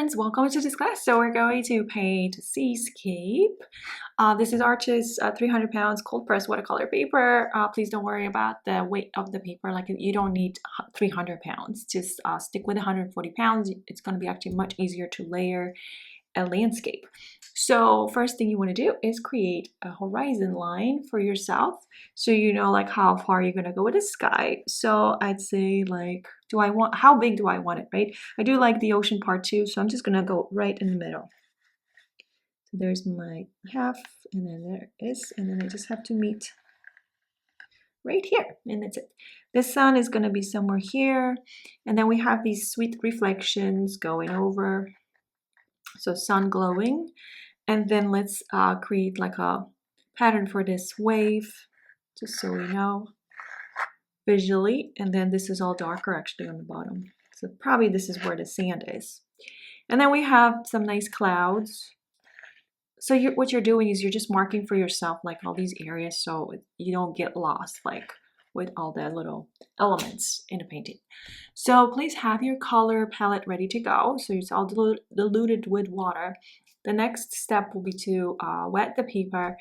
friends, welcome to this class. So we're going to paint seascape. This is Arch's 300 pounds cold pressed watercolor paper. Please don't worry about the weight of the paper. Like, you don't need 300 pounds. Just stick with 140 pounds. It's going to be actually much easier to layer a landscape. So first thing you want to do is create a horizon line for yourself, so you know like how far you're going to go with the sky. So I'd say like, how big do I want it, right? I do like the ocean part too, so I'm just going to go right in the middle. So there's my half, and then there is, and then I just have to meet right here, and that's it. The sun is going to be somewhere here, and then we have these sweet reflections going over. So sun glowing, and then let's create like a pattern for this wave, just so we know visually. And then this is all darker actually on the bottom, so probably this is where the sand is. And then we have some nice clouds. So what you're doing is you're just marking for yourself like all these areas, so you don't get lost like with all the little elements in the painting. So please have your color palette ready to go. So it's all diluted with water. The next step will be to wet the paper.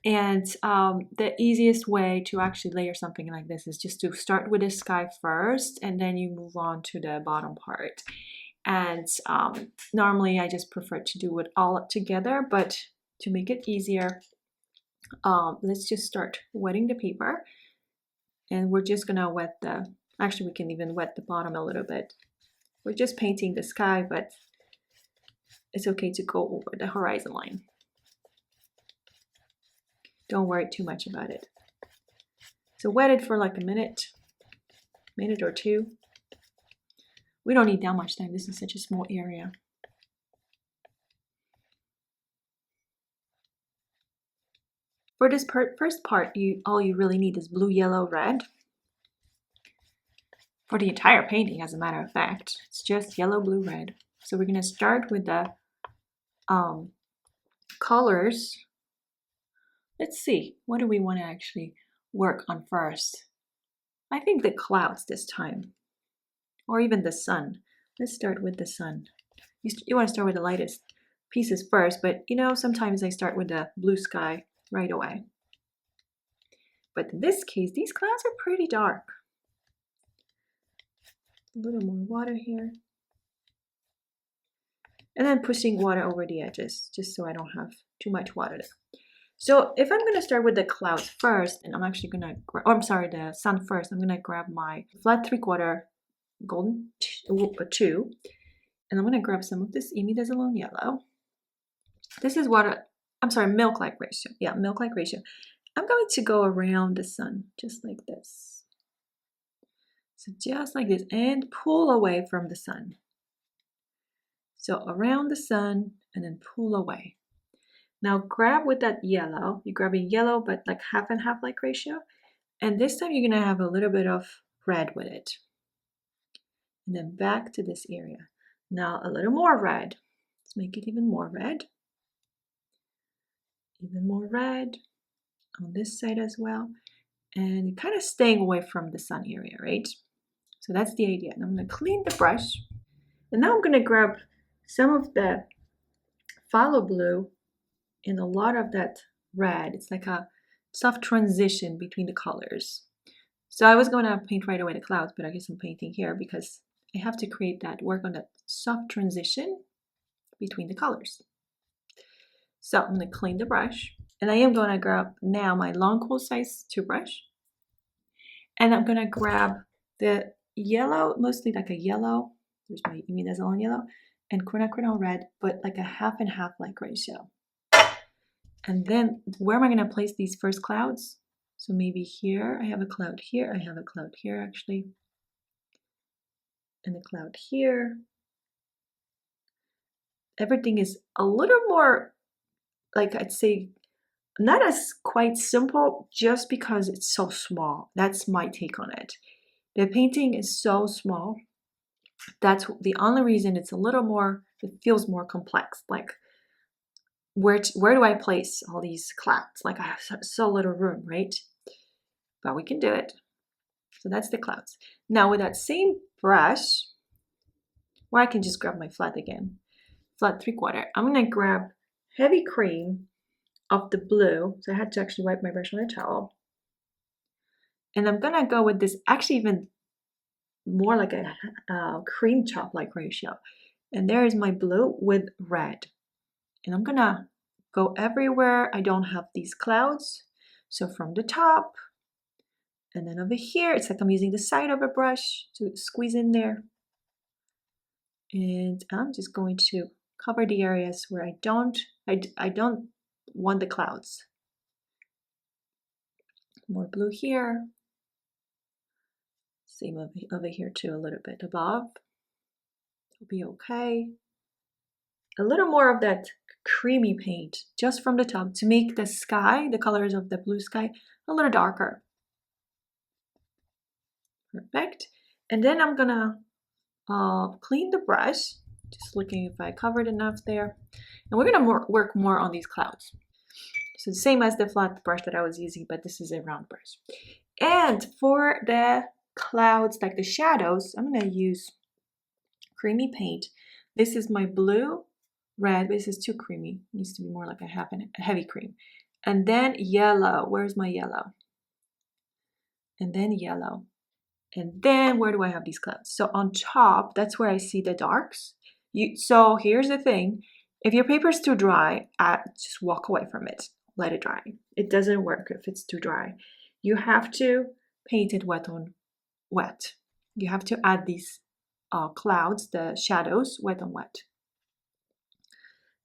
And the easiest way to actually layer something like this is just to start with the sky first, and then you move on to the bottom part. And normally I just prefer to do it all together, but to make it easier, let's just start wetting the paper. And we're just gonna wet actually we can even wet the bottom a little bit. We're just painting the sky, but it's okay to go over the horizon line. Don't worry too much about it. So wet it for like a minute or two. We don't need that much time. This is such a small area. For this first part, all you really need is blue, yellow, red. For the entire painting, as a matter of fact, it's just yellow, blue, red. So we're gonna start with the colors. Let's see, what do we want to actually work on first? I think the clouds this time, or even the sun. Let's start with the sun. You want to start with the lightest pieces first, but you know, sometimes I start with the blue sky right away. But in this case, these clouds are pretty dark. A little more water here. And then pushing water over the edges, just so I don't have too much water there. So if I'm going to start with the clouds first, and I'm actually going to, the sun first, I'm going to grab my flat 3/4 golden 2, and I'm going to grab some of this imidazolone yellow. This is milk-like ratio. Yeah, milk-like ratio. I'm going to go around the sun, just like this. So just like this, and pull away from the sun. So around the sun, and then pull away. Now grab with that yellow. You're grabbing yellow, but like half and half like ratio. And this time you're gonna have a little bit of red with it. And then back to this area. Now a little more red. Let's make it even more red. Even more red on this side as well. And kind of staying away from the sun area, right? So that's the idea. Now I'm gonna clean the brush. And now I'm gonna grab some of the phthalo blue and a lot of that red. It's like a soft transition between the colors. So I was going to paint right away the clouds, but I guess I'm painting here because I have to create that, work on that soft transition between the colors. So I'm going to clean the brush, and I am going to grab now my long cool size toothbrush, and I'm going to grab the yellow, mostly like a yellow. There's my imidazolone yellow and quinacridone red, but like a half and half like ratio. And then where am I going to place these first clouds? So maybe here, I have a cloud here, I have a cloud here actually, and a cloud here. Everything is a little more, like I'd say, not as quite simple just because it's so small. That's my take on it. The painting is so small. That's the only reason it's a little more, it feels more complex. Like, where do I place all these clouds? Like, I have so little room, right? But we can do it. So that's the clouds. Now with that same brush, or I can just grab my flat again. flat 3/4. I'm gonna grab heavy cream of the blue. So I had to actually wipe my brush on a towel. And I'm gonna go with this, actually even more like a cream chop like ratio. And there is my blue with red. And I'm gonna go everywhere I don't have these clouds. So from the top, and then over here, it's like I'm using the side of a brush to squeeze in there. And I'm just going to cover the areas where I don't want the clouds. More blue here. Same over here too, a little bit above. It'll be okay. A little more of that creamy paint just from the top to make the sky, the colors of the blue sky, a little darker. Perfect. And then I'm gonna clean the brush, just looking if I covered enough there. And we're gonna work more on these clouds. So the same as the flat brush that I was using, but this is a round brush. And for the clouds, like the shadows, I'm gonna use creamy paint. This is my blue, red, but this is too creamy. It needs to be more like a heavy cream. And then yellow. Where's my yellow? And then yellow. And then where do I have these clouds? So on top, that's where I see the darks. So here's the thing. If your paper is too dry, just walk away from it. Let it dry. It doesn't work if it's too dry. You have to paint it wet on wet. You have to add these clouds, the shadows, wet on wet.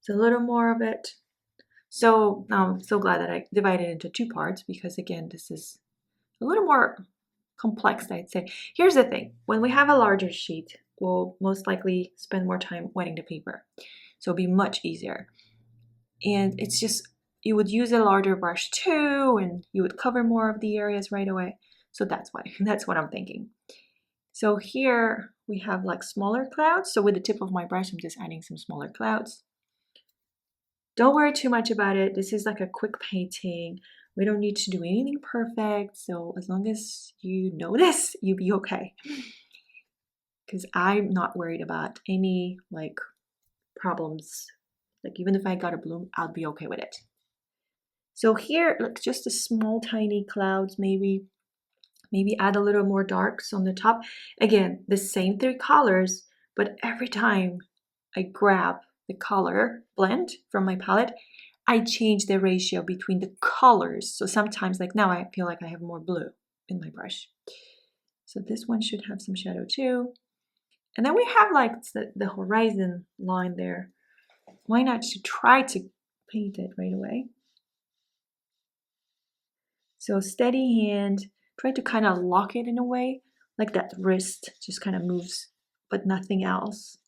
So a little more of it. So I'm so glad that I divided it into two parts because again, this is a little more complex, I'd say. Here's the thing. When we have a larger sheet, we'll most likely spend more time wetting the paper. So it'll be much easier. And it's just, you would use a larger brush too, and you would cover more of the areas right away. So that's why, that's what I'm thinking. So here we have like smaller clouds. So with the tip of my brush, I'm just adding some smaller clouds. Don't worry too much about it. This is like a quick painting. We don't need to do anything perfect. So as long as you know this, you'll be okay. Because I'm not worried about any like problems. Like even if I got a bloom, I'll be okay with it. So here, look, just a small tiny clouds, maybe add a little more darks on the top. Again, the same 3 colors, but every time I grab the color blend from my palette, I change the ratio between the colors. So sometimes, like now, I feel like I have more blue in my brush. So this one should have some shadow too. And then we have like the horizon line there. Why not try to paint it right away? So steady hand, try to kind of lock it in a way, like that wrist just kind of moves, but nothing else.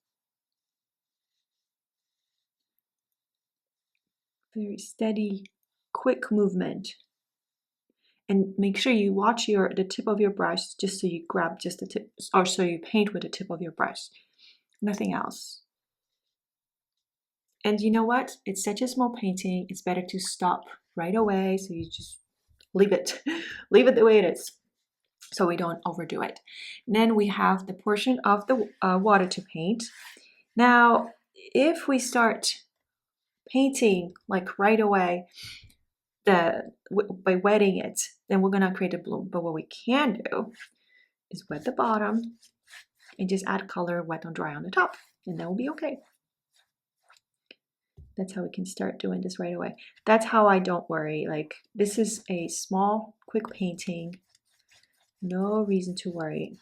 Very steady, quick movement. And make sure you watch the tip of your brush just so you grab just the tip, or so you paint with the tip of your brush. Nothing else. And you know what? It's such a small painting. It's better to stop right away. So you just leave it. Leave it the way it is. So we don't overdo it. And then we have the portion of the water to paint. Now, if we start painting like right away by wetting it, then we're gonna create a bloom. But what we can do is wet the bottom and just add color wet on dry on the top, and that will be okay. That's how we can start doing this right away. That's how I don't worry. Like this is a small, quick painting. No reason to worry.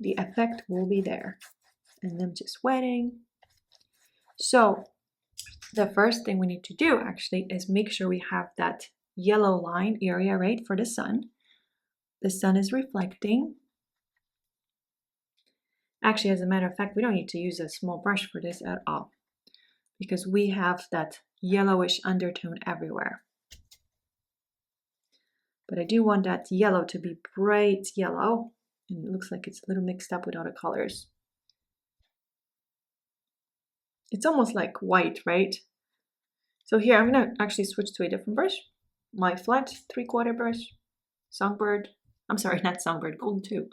The effect will be there. And then just wetting. So the first thing we need to do actually is make sure we have that yellow line area, right, for the sun. The sun is reflecting. Actually, as a matter of fact, we don't need to use a small brush for this at all because we have that yellowish undertone everywhere. But I do want that yellow to be bright yellow, and it looks like it's a little mixed up with other colors. It's almost like white, right? So here I'm gonna actually switch to a different brush. My flat 3/4 brush, Songbird. I'm sorry, not Songbird, Golden 2,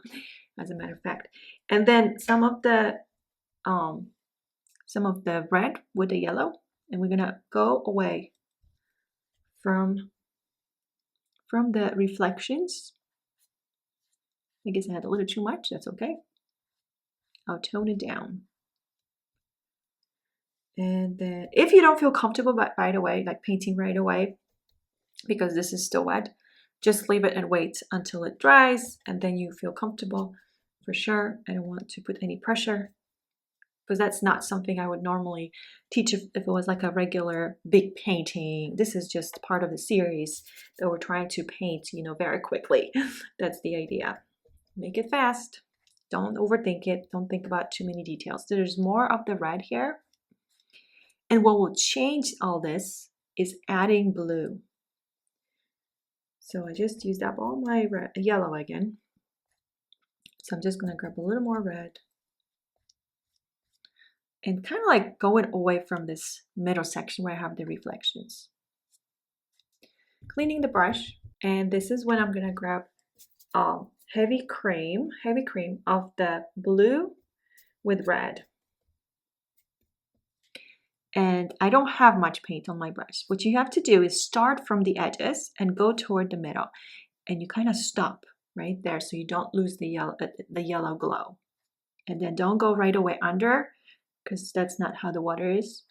as a matter of fact. And then some of the some of the red with the yellow, and we're gonna go away from the reflections. I guess I had a little too much, that's okay. I'll tone it down. And then if you don't feel comfortable right away, like painting right away, because this is still wet, just leave it and wait until it dries, and then you feel comfortable for sure. I don't want to put any pressure, because that's not something I would normally teach if it was like a regular big painting. This is just part of the series that we're trying to paint, you know, very quickly. That's the idea. Make it fast. Don't overthink it. Don't think about too many details. There's more of the red here. And what will change all this is adding blue. So I just used up all my yellow again. So I'm just going to grab a little more red. And kind of like going away from this middle section where I have the reflections. Cleaning the brush. And this is when I'm going to grab heavy cream of the blue with red. And I don't have much paint on my brush. What you have to do is start from the edges and go toward the middle. And you kind of stop right there so you don't lose the yellow glow. And then don't go right away under, because that's not how the water is.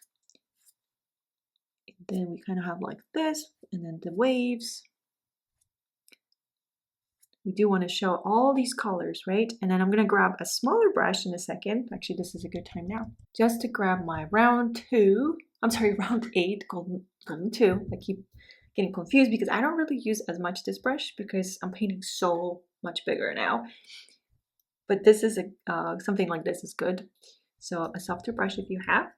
And then we kind of have like this, and then the waves. We do want to show all these colors, right? And then I'm going to grab a smaller brush in a second. Actually, this is a good time now. Just to grab my round 8, golden 2. I keep getting confused because I don't really use as much this brush because I'm painting so much bigger now. But this is something like this is good. So a softer brush if you have.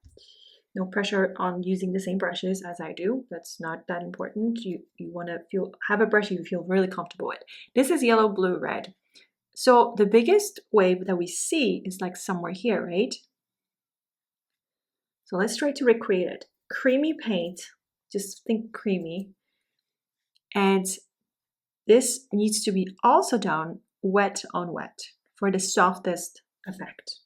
No pressure on using the same brushes as I do. That's not that important. You want to have a brush you feel really comfortable with. This is yellow, blue, red. So the biggest wave that we see is like somewhere here, right? So let's try to recreate it. Creamy paint, just think creamy. And this needs to be also done wet on wet for the softest effect.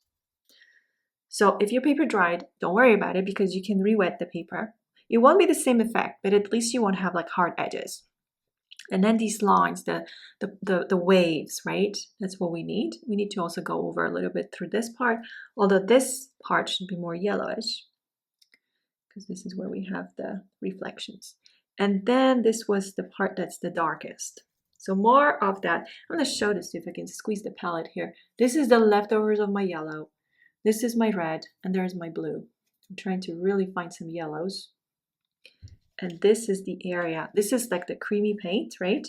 So if your paper dried, don't worry about it because you can re-wet the paper. It won't be the same effect, but at least you won't have like hard edges. And then these lines, the waves, right? That's what we need. We need to also go over a little bit through this part, although this part should be more yellowish because this is where we have the reflections. And then this was the part that's the darkest. So more of that. I'm going to show this, if I can squeeze the palette here. This is the leftovers of my yellow. This is my red, and there's my blue. I'm trying to really find some yellows. And this is the area. This is like the creamy paint, right?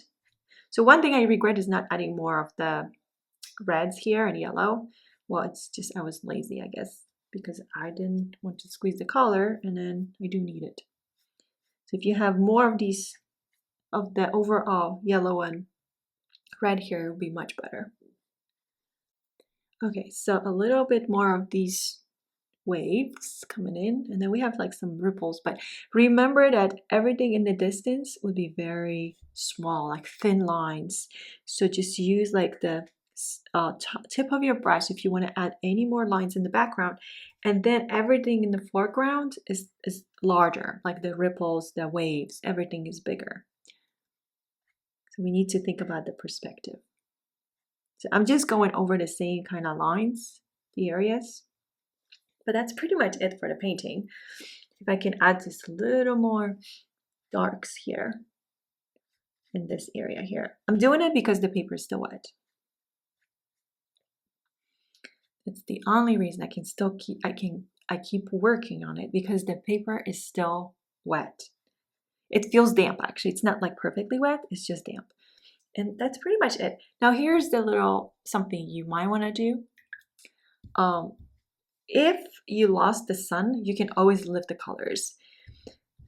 So one thing I regret is not adding more of the reds here and yellow. Well, it's just I was lazy, I guess, because I didn't want to squeeze the color, and then I do need it. So if you have more of these, of the overall yellow and red here, it would be much better. Okay, so a little bit more of these waves coming in, and then we have like some ripples, but remember that everything in the distance would be very small, like thin lines. So just use like the tip of your brush if you want to add any more lines in the background, and then everything in the foreground is larger, like the ripples, the waves, everything is bigger. So we need to think about the perspective. So I'm just going over the same kind of lines, the areas, but that's pretty much it for the painting. If I can add just a little more darks here in this area here. I'm doing it because the paper is still wet. It's the only reason I can still I keep working on it, because the paper is still wet. It feels damp actually. It's not like perfectly wet, it's just damp. And that's pretty much it. Now here's the little something you might want to do. If you lost the sun, you can always lift the colors.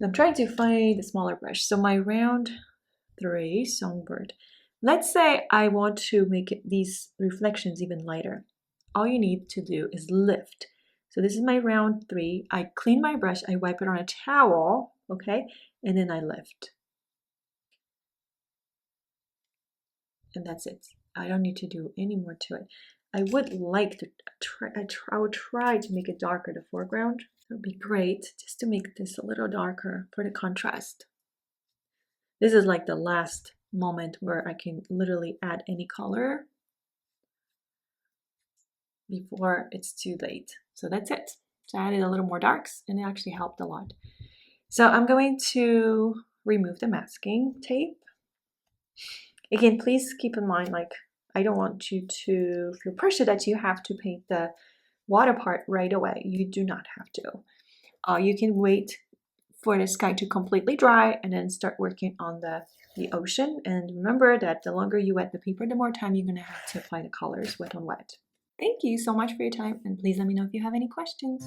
I'm trying to find the smaller brush. So my round 3 songbird. Let's say I want to make these reflections even lighter. All you need to do is lift. So this is my round 3. I clean my brush, I wipe it on a towel, okay? And then I lift. And that's it. I don't need to do any more to it. I would like to I would try to make it darker, the foreground. It would be great just to make this a little darker for the contrast. This is like the last moment where I can literally add any color before it's too late. So that's it. So I added a little more darks and it actually helped a lot. So I'm going to remove the masking tape. Again, please keep in mind, like, I don't want you to feel pressure that you have to paint the water part right away. You do not have to. You can wait for the sky to completely dry and then start working on the ocean. And remember that the longer you wet the paper, the more time you're going to have to apply the colors wet on wet. Thank you so much for your time, and please let me know if you have any questions.